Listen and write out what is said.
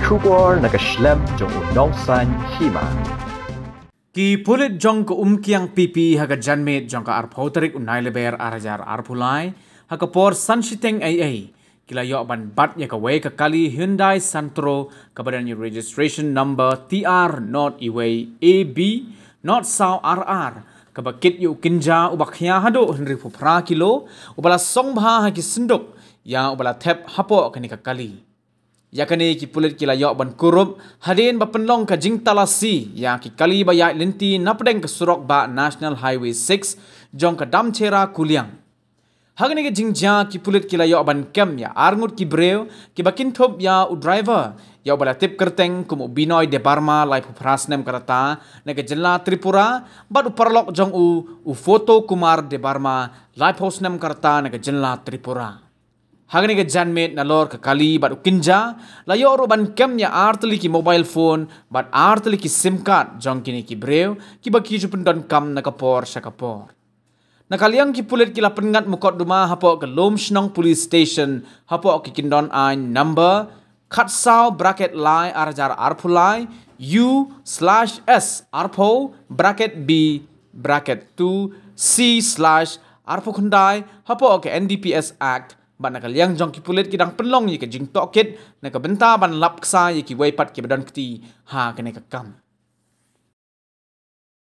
Kubor nakaslem jong unongsan Hima. Ki Pulit jong ko Kuliang pipi haga janmet jong ka arpoterik unai leber arajar arpulai haga por sanshiteng AA kila yok ban bat ya ka way ka kali Hyundai Santro kabadan your registration number TR not iway AB not saw RR kabakit yu Kynja ubakya hado henry pupra kilo ubala songbha haki senduk ya ubala tep hapo kani ka kali. Yakani ki Pulit kila yok ban kurup hadin ba penlong ka jing talasi ya ki kali ba ya linti napdeng ke surok ba National Highway 6 jong ka Damcherra Kuliang. Hagani ke jingja ki Pulit kila yok ban kem ya Arngut ki Briew ki bakin top ya u driver ya bala tip kerteng kum binoy de Barma lai puprasnem karata na ke jela Tripura ba u parlok jong u foto kumar de Barma lai posnem karata na ke jela Tripura. Hagani ke janmet na lor ke kali bat Kynja la yoro ban kem ya artli ki mobile phone bat artli ki sim card jong kini ki Briew ki baki jupun don kam na kapor syakapor. Na Kuliang ki Pulit kila pengat mukot duma hapo ke Lom Shnong Police Station hapo ki kindon ain number katsau bracket lai arjar arpulai U/S arpo bracket B bracket 2 C/arpukundai hapo ke NDPS Act. Ban na Kuliang jong ki Pulit kidang penlong yi ke jing tokit na ke benta ban lapksa yi ki weipat ki badan keti ha kene ke kam.